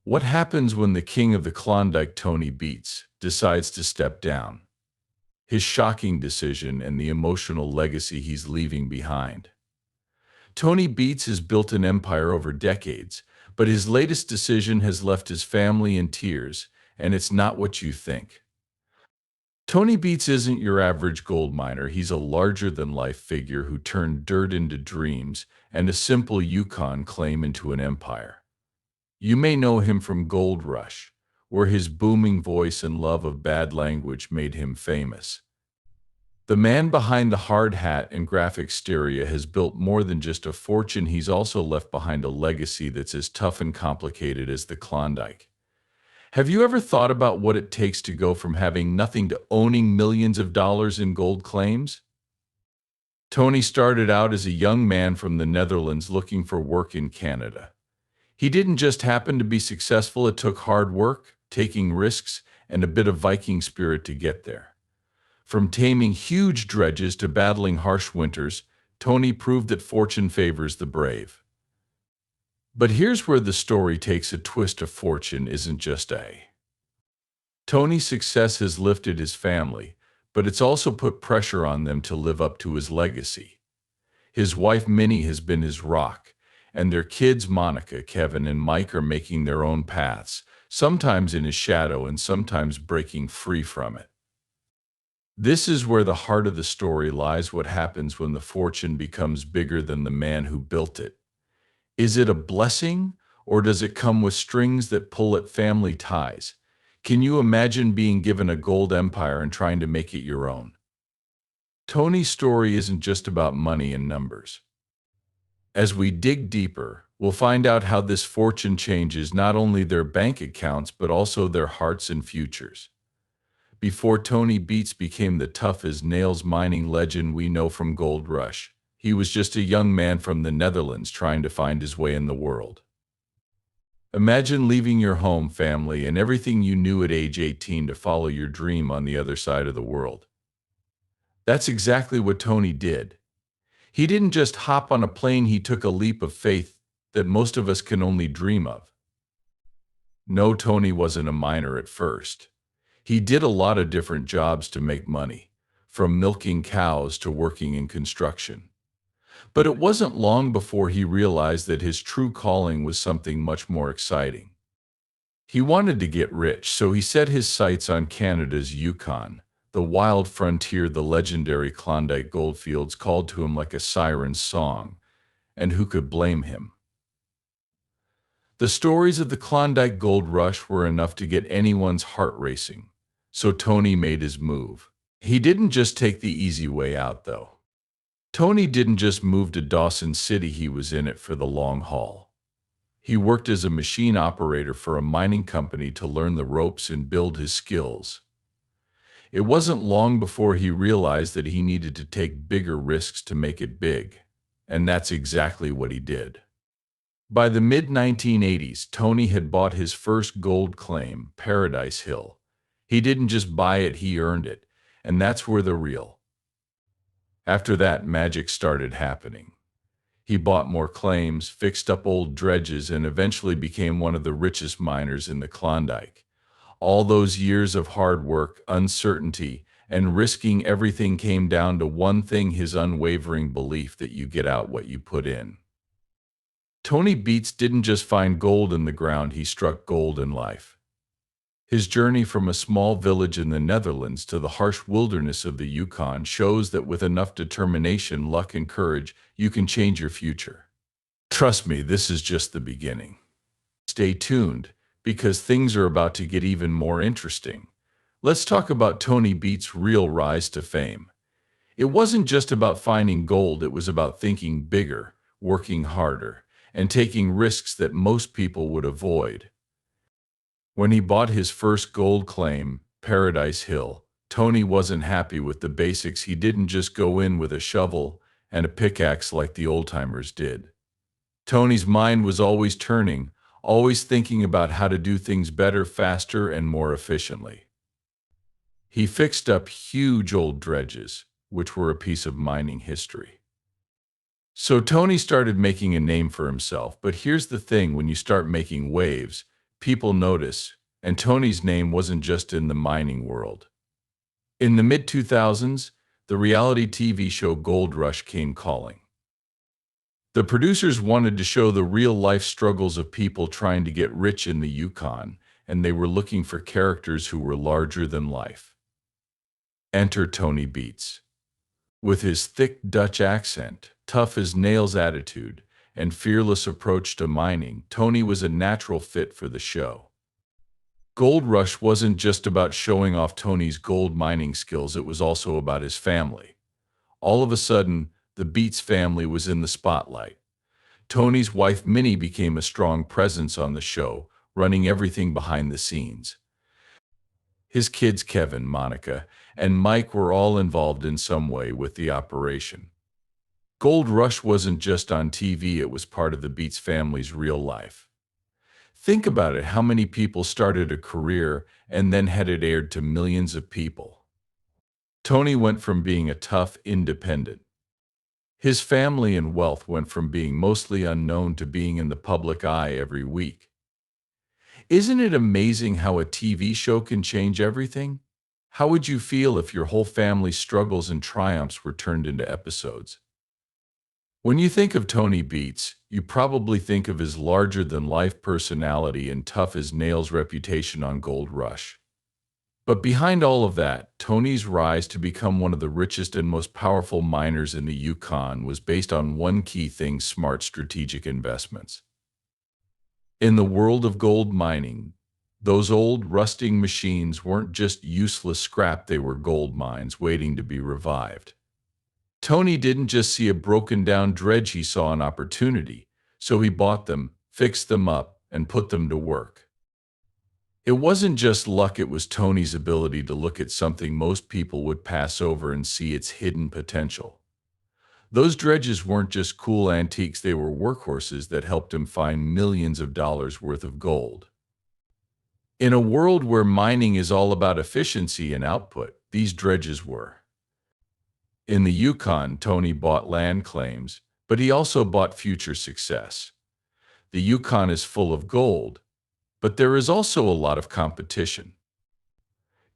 What happens when the king of the Klondike, Tony Beets, decides to step down? His shocking decision and the emotional legacy he's leaving behind. Tony Beets has built an empire over decades, but his latest decision has left his family in tears, and it's not what you think. Tony Beets isn't your average gold miner. He's a larger-than-life figure who turned dirt into dreams and a simple Yukon claim into an empire. You may know him from Gold Rush, where his booming voice and love of bad language made him famous. The man behind the hard hat and graphic exterior has built more than just a fortune. He's also left behind a legacy that's as tough and complicated as the Klondike. Have you ever thought about what it takes to go from having nothing to owning millions of dollars in gold claims? Tony started out as a young man from the Netherlands looking for work in Canada. He didn't just happen to be successful. It took hard work, taking risks, and a bit of Viking spirit to get there. From taming huge dredges to battling harsh winters, Tony proved that fortune favors the brave. But here's where the story takes a twist. Of fortune isn't just a. Tony's success has lifted his family, but it's also put pressure on them to live up to his legacy. His wife Minnie has been his rock, and their kids Monica, Kevin, and Mike are making their own paths, sometimes in his shadow and sometimes breaking free from it. This is where the heart of the story lies. What happens when the fortune becomes bigger than the man who built it? Is it a blessing, or does it come with strings that pull at family ties? Can you imagine being given a gold empire and trying to make it your own? Tony's story isn't just about money and numbers. As we dig deeper, we'll find out how this fortune changes not only their bank accounts but also their hearts and futures. Before Tony Beets became the tough-as-nails mining legend we know from Gold Rush, he was just a young man from the Netherlands trying to find his way in the world. Imagine leaving your home, family, and everything you knew at age 18 to follow your dream on the other side of the world. That's exactly what Tony did. He didn't just hop on a plane. He took a leap of faith that most of us can only dream of. No, Tony wasn't a miner at first. He did a lot of different jobs to make money, from milking cows to working in construction. But it wasn't long before he realized that his true calling was something much more exciting. He wanted to get rich, so he set his sights on Canada's Yukon, the wild frontier. The legendary Klondike goldfields called to him like a siren's song, and who could blame him? The stories of the Klondike Gold Rush were enough to get anyone's heart racing, so Tony made his move. He didn't just take the easy way out, though. Tony didn't just move to Dawson City. He was in it for the long haul. He worked as a machine operator for a mining company to learn the ropes and build his skills. It wasn't long before he realized that he needed to take bigger risks to make it big, and that's exactly what he did. By the mid-1980s, Tony had bought his first gold claim, Paradise Hill. He didn't just buy it, he earned it, and that's where the real. After that, magic started happening. He bought more claims, fixed up old dredges, and eventually became one of the richest miners in the Klondike. All those years of hard work, uncertainty, and risking everything came down to one thing: his unwavering belief that you get out what you put in. Tony Beets didn't just find gold in the ground, he struck gold in life. His journey from a small village in the Netherlands to the harsh wilderness of the Yukon shows that with enough determination, luck, and courage, you can change your future. Trust me, this is just the beginning. Stay tuned, because things are about to get even more interesting. Let's talk about Tony Beets' real rise to fame. It wasn't just about finding gold, it was about thinking bigger, working harder, and taking risks that most people would avoid. When he bought his first gold claim, Paradise Hill, Tony wasn't happy with the basics. He didn't just go in with a shovel and a pickaxe like the old-timers did. Tony's mind was always turning, always thinking about how to do things better, faster, and more efficiently. He fixed up huge old dredges, which were a piece of mining history. So Tony started making a name for himself. But here's the thing: when you start making waves, People notice, and Tony's name wasn't just in the mining world. In the mid-2000s, the reality TV show Gold Rush came calling. The producers wanted to show the real-life struggles of people trying to get rich in the Yukon, and they were looking for characters who were larger than life. Enter Tony Beets. With his thick Dutch accent, tough as nails attitude, and fearless approach to mining, Tony was a natural fit for the show. Gold Rush wasn't just about showing off Tony's gold mining skills, it was also about his family. All of a sudden, the Beets family was in the spotlight. Tony's wife Minnie became a strong presence on the show, running everything behind the scenes. His kids Kevin, Monica, and Mike were all involved in some way with the operation. Gold Rush wasn't just on TV, it was part of the Beets family's real life. Think about it, how many people started a career and then had it aired to millions of people. Tony went from being a tough independent. His family and wealth went from being mostly unknown to being in the public eye every week. Isn't it amazing how a TV show can change everything? How would you feel if your whole family's struggles and triumphs were turned into episodes? When you think of Tony Beets, you probably think of his larger-than-life personality and tough-as-nails reputation on Gold Rush. But behind all of that, Tony's rise to become one of the richest and most powerful miners in the Yukon was based on one key thing: smart strategic investments. In the world of gold mining, those old, rusting machines weren't just useless scrap, they were gold mines waiting to be revived. Tony didn't just see a broken-down dredge, he saw an opportunity, so he bought them, fixed them up, and put them to work. It wasn't just luck, it was Tony's ability to look at something most people would pass over and see its hidden potential. Those dredges weren't just cool antiques, they were workhorses that helped him find millions of dollars worth of gold. In a world where mining is all about efficiency and output, these dredges were. In the Yukon, Tony bought land claims, but he also bought future success. The Yukon is full of gold, but there is also a lot of competition.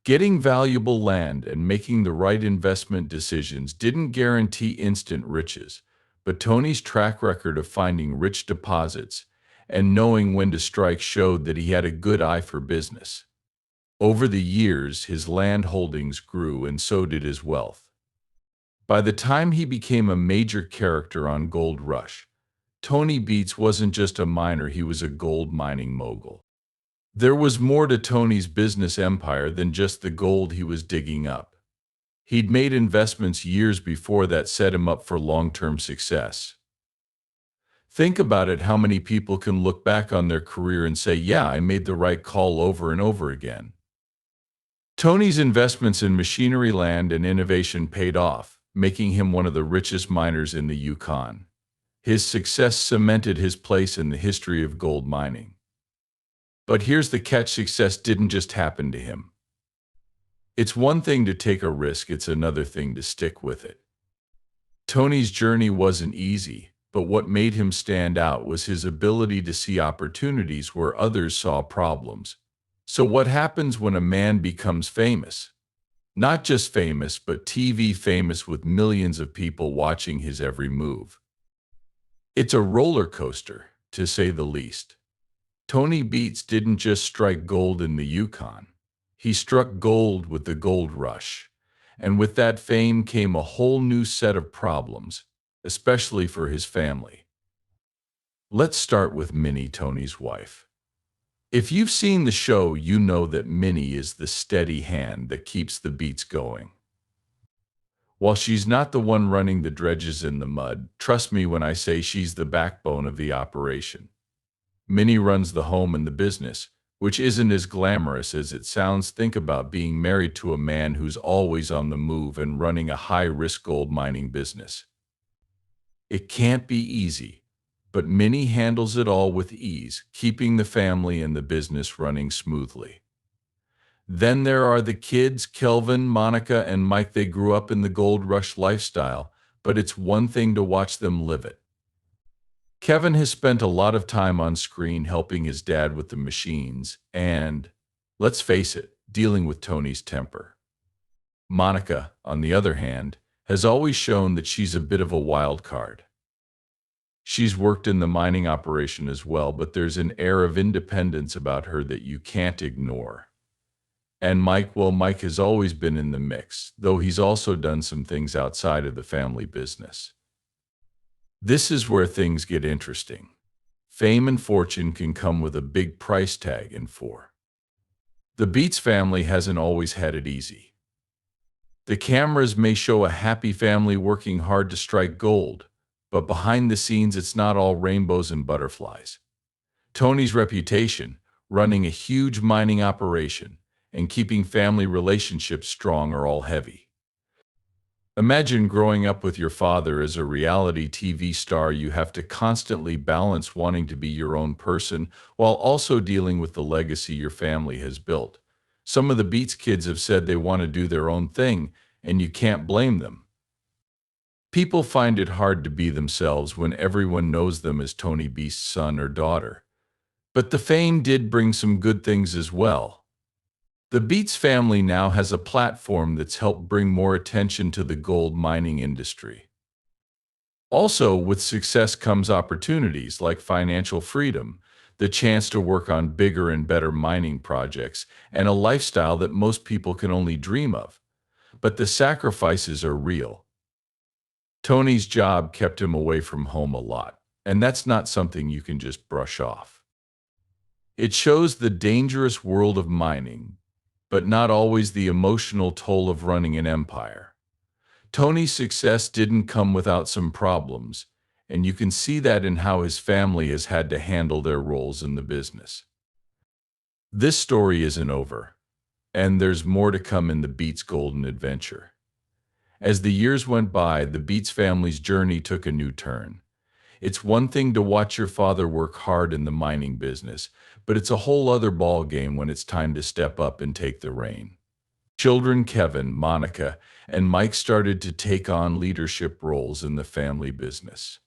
Getting valuable land and making the right investment decisions didn't guarantee instant riches, but Tony's track record of finding rich deposits and knowing when to strike showed that he had a good eye for business. Over the years, his land holdings grew, and so did his wealth. By the time he became a major character on Gold Rush, Tony Beets wasn't just a miner, he was a gold mining mogul. There was more to Tony's business empire than just the gold he was digging up. He'd made investments years before that set him up for long-term success. Think about it, how many people can look back on their career and say, yeah, I made the right call over and over again. Tony's investments in machinery, land, and innovation paid off, making him one of the richest miners in the Yukon. His success cemented his place in the history of gold mining. But here's the catch: success didn't just happen to him. It's one thing to take a risk, it's another thing to stick with it. Tony's journey wasn't easy, but what made him stand out was his ability to see opportunities where others saw problems. So what happens when a man becomes famous? Not just famous, but TV famous, with millions of people watching his every move. It's a roller coaster, to say the least. Tony Beets didn't just strike gold in the Yukon. He struck gold with the Gold Rush. And with that fame came a whole new set of problems, especially for his family. Let's start with Minnie, Tony's wife. If you've seen the show, you know that Minnie is the steady hand that keeps the Beets going. While she's not the one running the dredges in the mud, trust me when I say she's the backbone of the operation. Minnie runs the home and the business, which isn't as glamorous as it sounds. Think about being married to a man who's always on the move and running a high-risk gold mining business. It can't be easy. But Minnie handles it all with ease, keeping the family and the business running smoothly. Then there are the kids, Kelvin, Monica, and Mike. They grew up in the Gold Rush lifestyle, but it's one thing to watch them live it. Kevin has spent a lot of time on screen helping his dad with the machines and, let's face it, dealing with Tony's temper. Monica, on the other hand, has always shown that she's a bit of a wild card. She's worked in the mining operation as well, but there's an air of independence about her that you can't ignore. And Mike, well, Mike has always been in the mix, though he's also done some things outside of the family business. This is where things get interesting. Fame and fortune can come with a big price tag, and the Beets family hasn't always had it easy. The cameras may show a happy family working hard to strike gold, but behind the scenes it's not all rainbows and butterflies. Tony's reputation, running a huge mining operation, and keeping family relationships strong are all heavy. Imagine growing up with your father as a reality TV star. You have to constantly balance wanting to be your own person while also dealing with the legacy your family has built. Some of the Beets kids have said they want to do their own thing, and you can't blame them. People find it hard to be themselves when everyone knows them as Tony Beast's son or daughter. But the fame did bring some good things as well. The Beets family now has a platform that's helped bring more attention to the gold mining industry. Also, with success comes opportunities like financial freedom, the chance to work on bigger and better mining projects, and a lifestyle that most people can only dream of. But the sacrifices are real. Tony's job kept him away from home a lot, and that's not something you can just brush off. It shows the dangerous world of mining, but not always the emotional toll of running an empire. Tony's success didn't come without some problems, and you can see that in how his family has had to handle their roles in the business. This story isn't over, and there's more to come in the Beets Golden Adventure. As the years went by, the Beets family's journey took a new turn. It's one thing to watch your father work hard in the mining business, but it's a whole other ball game when it's time to step up and take the reign. Children Kevin, Monica, and Mike started to take on leadership roles in the family business.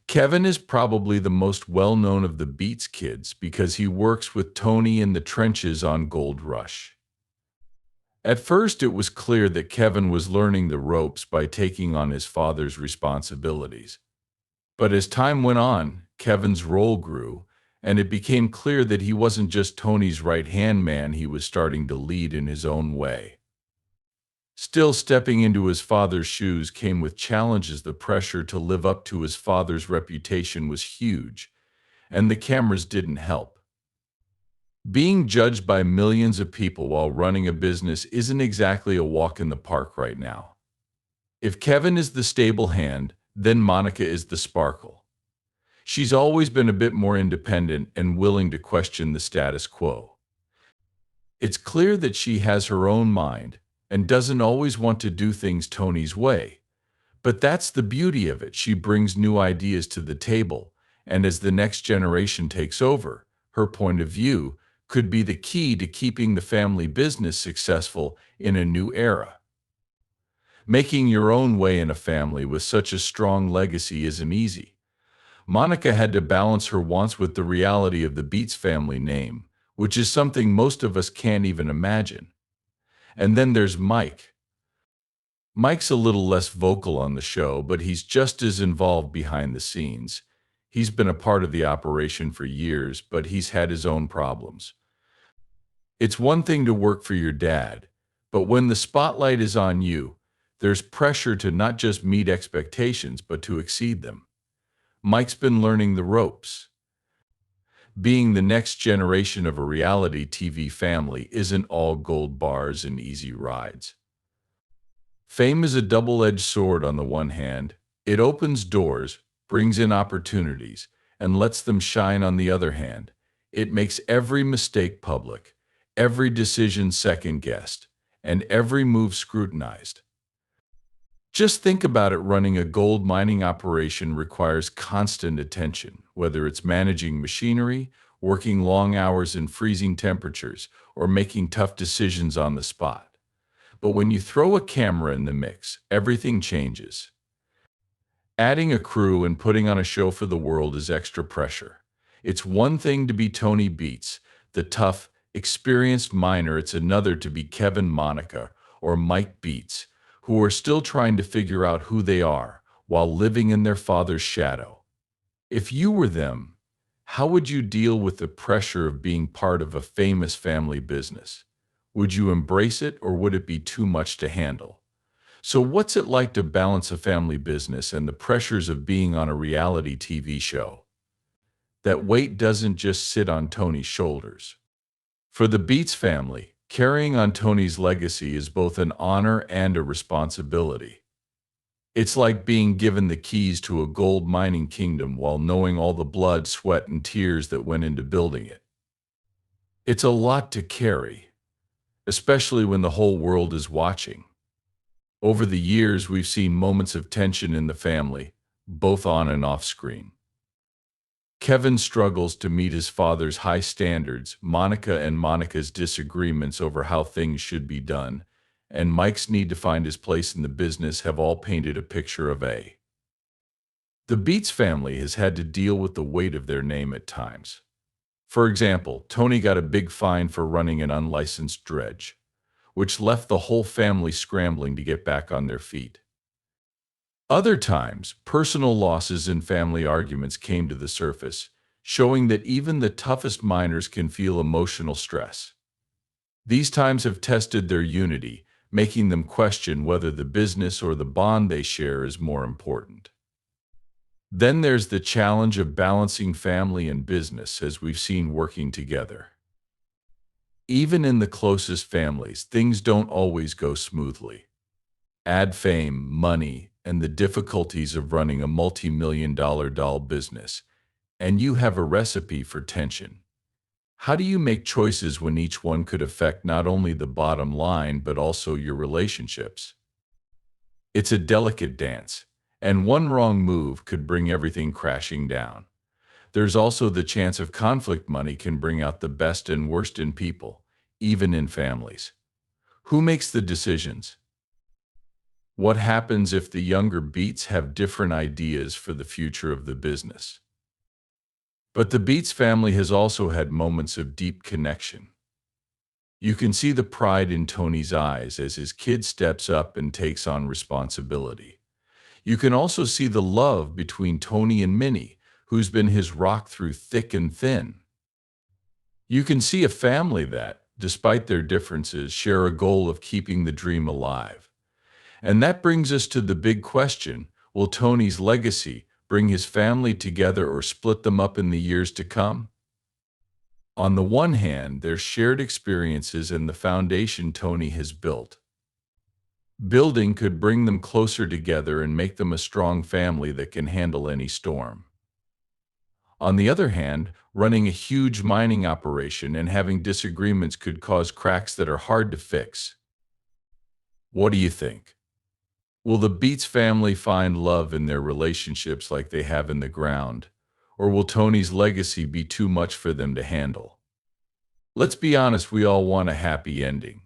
Kevin is probably the most well-known of the Beets kids because he works with Tony in the trenches on Gold Rush. At first, it was clear that Kevin was learning the ropes by taking on his father's responsibilities. But as time went on, Kevin's role grew, and it became clear that he wasn't just Tony's right-hand man. He was starting to lead in his own way. Still, stepping into his father's shoes came with challenges. The pressure to live up to his father's reputation was huge, and the cameras didn't help. Being judged by millions of people while running a business isn't exactly a walk in the park right now. If Kevin is the stable hand, then Monica is the sparkle. She's always been a bit more independent and willing to question the status quo. It's clear that she has her own mind and doesn't always want to do things Tony's way. But that's the beauty of it. She brings new ideas to the table, and as the next generation takes over, her point of view could be the key to keeping the family business successful in a new era. Making your own way in a family with such a strong legacy isn't easy. Monica had to balance her wants with the reality of the Beets family name, which is something most of us can't even imagine. And then there's Mike. Mike's a little less vocal on the show, but he's just as involved behind the scenes. He's been a part of the operation for years, but he's had his own problems. It's one thing to work for your dad, but when the spotlight is on you, there's pressure to not just meet expectations, but to exceed them. Mike's been learning the ropes. Being the next generation of a reality TV family isn't all gold bars and easy rides. Fame is a double-edged sword. On the one hand, it opens doors, brings in opportunities, and lets them shine. On the other hand, it makes every mistake public, every decision second-guessed, and every move scrutinized. Just think about it. Running a gold mining operation requires constant attention, whether it's managing machinery, working long hours in freezing temperatures, or making tough decisions on the spot. But when you throw a camera in the mix, everything changes. Adding a crew and putting on a show for the world is extra pressure. It's one thing to be Tony Beets, the tough, experienced miner. It's another to be Kevin Monica or Mike Beets, who are still trying to figure out who they are while living in their father's shadow. If you were them, how would you deal with the pressure of being part of a famous family business? Would you embrace it, or would it be too much to handle? So, what's it like to balance a family business and the pressures of being on a reality TV show? That weight doesn't just sit on Tony's shoulders. For the Beets family, carrying on Tony's legacy is both an honor and a responsibility. It's like being given the keys to a gold mining kingdom while knowing all the blood, sweat, and tears that went into building it. It's a lot to carry, especially when the whole world is watching. Over the years, we've seen moments of tension in the family, both on and off screen. Kevin struggles to meet his father's high standards, Monica and Monica's disagreements over how things should be done, and Mike's need to find his place in the business have all painted a picture of a. The Beets family has had to deal with the weight of their name at times. For example, Tony got a big fine for running an unlicensed dredge, which left the whole family scrambling to get back on their feet. Other times, personal losses and family arguments came to the surface, showing that even the toughest miners can feel emotional stress. These times have tested their unity, making them question whether the business or the bond they share is more important. Then there's the challenge of balancing family and business, as we've seen working together. Even in the closest families, things don't always go smoothly. Add fame, money, and the difficulties of running a multi-million-dollar doll business, and you have a recipe for tension. How do you make choices when each one could affect not only the bottom line but also your relationships? It's a delicate dance, and one wrong move could bring everything crashing down. There's also the chance of conflict. Money can bring out the best and worst in people, even in families. Who makes the decisions? What happens if the younger Beets have different ideas for the future of the business? But the Beets family has also had moments of deep connection. You can see the pride in Tony's eyes as his kid steps up and takes on responsibility. You can also see the love between Tony and Minnie, who's been his rock through thick and thin. You can see a family that, despite their differences, share a goal of keeping the dream alive. And that brings us to the big question: will Tony's legacy bring his family together or split them up in the years to come? On the one hand, there's shared experiences and the foundation Tony has built. Building could bring them closer together and make them a strong family that can handle any storm. On the other hand, running a huge mining operation and having disagreements could cause cracks that are hard to fix. What do you think? Will the Beets family find love in their relationships like they have in the ground? Or will Tony's legacy be too much for them to handle? Let's be honest, we all want a happy ending.